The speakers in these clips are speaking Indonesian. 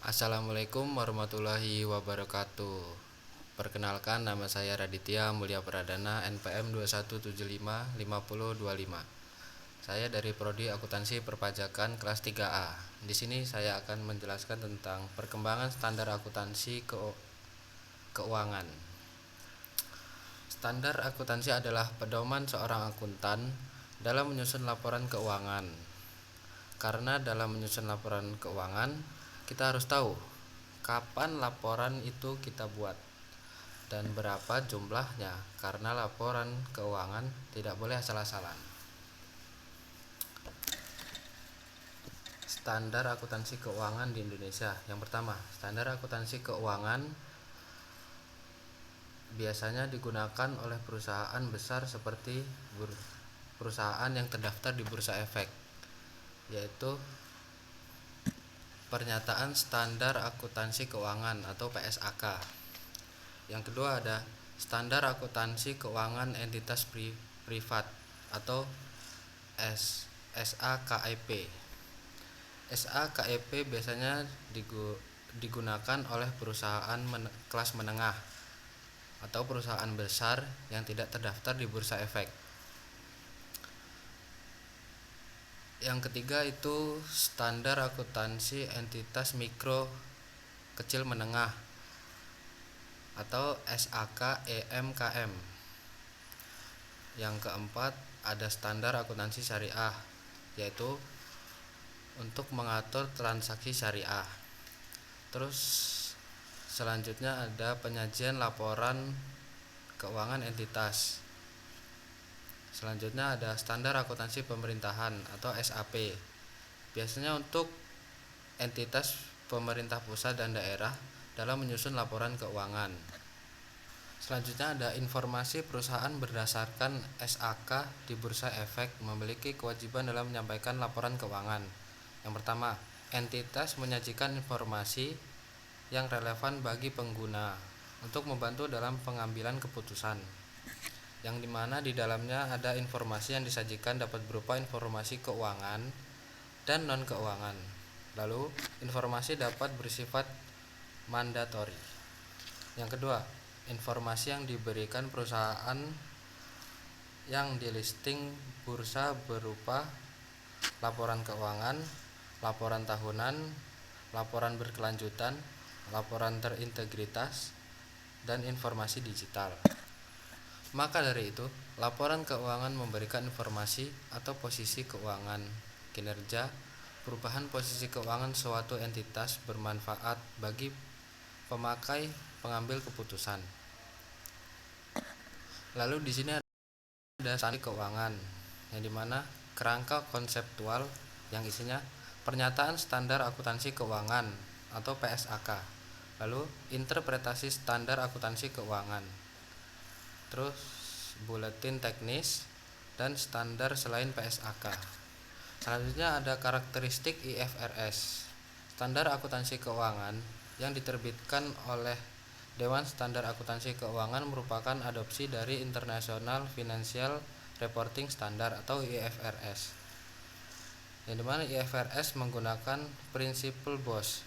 Assalamualaikum warahmatullahi wabarakatuh. Perkenalkan, nama saya Raditya Mulia Pradana, NPM 21755025. Saya dari Prodi Akuntansi Perpajakan kelas 3A. Di sini saya akan menjelaskan tentang perkembangan standar akuntansi keuangan. Standar akuntansi adalah pedoman seorang akuntan dalam menyusun laporan keuangan. Karena dalam menyusun laporan keuangan, kita harus tahu kapan laporan itu kita buat dan berapa jumlahnya, karena laporan keuangan tidak boleh asal-asalan. Standar akuntansi keuangan di Indonesia. Yang pertama, standar akuntansi keuangan biasanya digunakan oleh perusahaan besar seperti perusahaan yang terdaftar di Bursa Efek, yaitu Pernyataan Standar Akuntansi Keuangan atau PSAK. Yang kedua ada Standar Akuntansi Keuangan Entitas Privat atau SAKEP. SAKEP biasanya digunakan oleh perusahaan kelas menengah atau perusahaan besar yang tidak terdaftar di Bursa Efek. Yang ketiga itu Standar Akuntansi Entitas Mikro Kecil Menengah atau SAKEMKM. Yang keempat ada Standar Akuntansi Syariah, yaitu untuk mengatur transaksi syariah. Terus selanjutnya ada penyajian laporan keuangan entitas. Selanjutnya ada Standar Akuntansi Pemerintahan atau SAP. Biasanya untuk entitas pemerintah pusat dan daerah dalam menyusun laporan keuangan. Selanjutnya ada informasi perusahaan berdasarkan SAK di Bursa Efek memiliki kewajiban dalam menyampaikan laporan keuangan. Yang pertama, entitas menyajikan informasi yang relevan bagi pengguna untuk membantu dalam pengambilan keputusan, yang dimana di dalamnya ada informasi yang disajikan dapat berupa informasi keuangan dan non keuangan. Lalu informasi dapat bersifat mandatori. Yang kedua, informasi yang diberikan perusahaan yang di-listing bursa berupa laporan keuangan, laporan tahunan, laporan berkelanjutan, laporan terintegritas, dan informasi digital. Maka dari itu, laporan keuangan memberikan informasi atau posisi keuangan, kinerja, perubahan posisi keuangan suatu entitas bermanfaat bagi pemakai pengambil keputusan. Lalu di sini ada standar keuangan, yang dimana kerangka konseptual yang isinya pernyataan standar akuntansi keuangan atau PSAK, lalu interpretasi standar akuntansi keuangan, terus buletin teknis dan standar selain PSAK. Selanjutnya ada karakteristik IFRS. Standar akuntansi keuangan yang diterbitkan oleh Dewan Standar Akuntansi Keuangan merupakan adopsi dari International Financial Reporting Standard atau IFRS. Yang dimana IFRS menggunakan prinsipal BOS,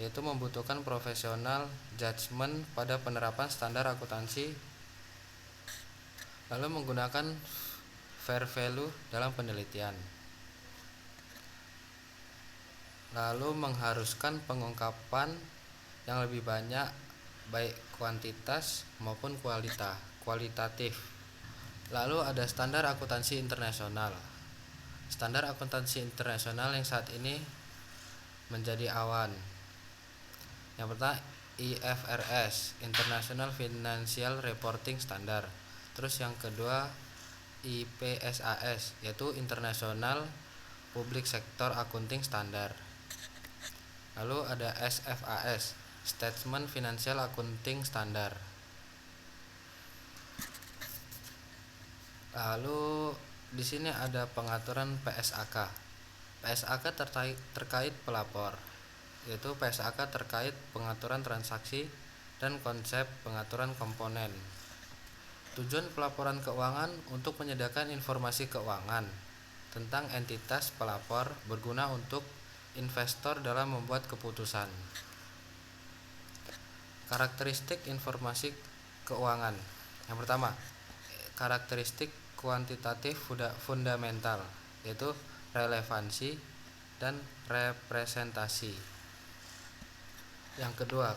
yaitu membutuhkan profesional judgment pada penerapan standar akuntansi, lalu menggunakan fair value dalam penelitian, lalu mengharuskan pengungkapan yang lebih banyak baik kuantitas maupun kualitatif. Lalu ada standar akuntansi internasional. Standar akuntansi internasional yang saat ini menjadi awan. Yang pertama IFRS, International Financial Reporting Standard. Terus yang kedua IPSAS, yaitu International Public Sector Accounting Standard. Lalu ada SFAS, Statement Financial Accounting Standard. Lalu di sini ada pengaturan PSAK. PSAK terkait pelapor, yaitu PSAK terkait pengaturan transaksi dan konsep pengaturan komponen. Tujuan pelaporan keuangan untuk menyediakan informasi keuangan tentang entitas pelapor berguna untuk investor dalam membuat keputusan. Karakteristik informasi keuangan. Yang pertama, karakteristik kuantitatif fundamental, yaitu relevansi dan representasi. Yang kedua,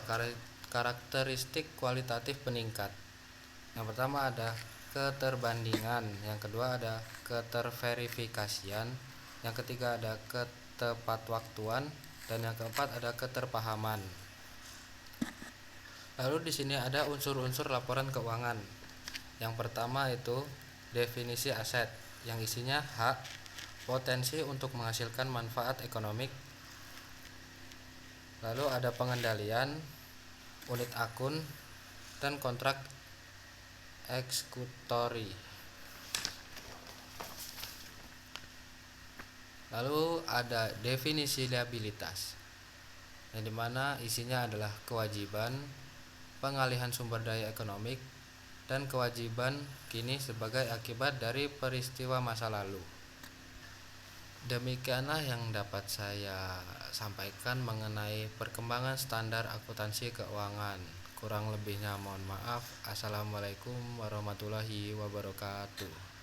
karakteristik kualitatif peningkat. Yang pertama ada keterbandingan, yang kedua ada keterverifikasian, yang ketiga ada ketepatwaktuan, dan yang keempat ada keterpahaman. Lalu di sini ada unsur-unsur laporan keuangan. Yang pertama itu definisi aset, yang isinya hak, potensi untuk menghasilkan manfaat ekonomik. Lalu ada pengendalian, unit akun, dan kontrak eksekutori. Lalu ada definisi liabilitas, yang dimana isinya adalah kewajiban, pengalihan sumber daya ekonomik, dan kewajiban kini sebagai akibat dari peristiwa masa lalu. Demikianlah yang dapat saya sampaikan mengenai perkembangan standar akuntansi keuangan. Kurang lebihnya mohon maaf. Assalamualaikum warahmatullahi wabarakatuh.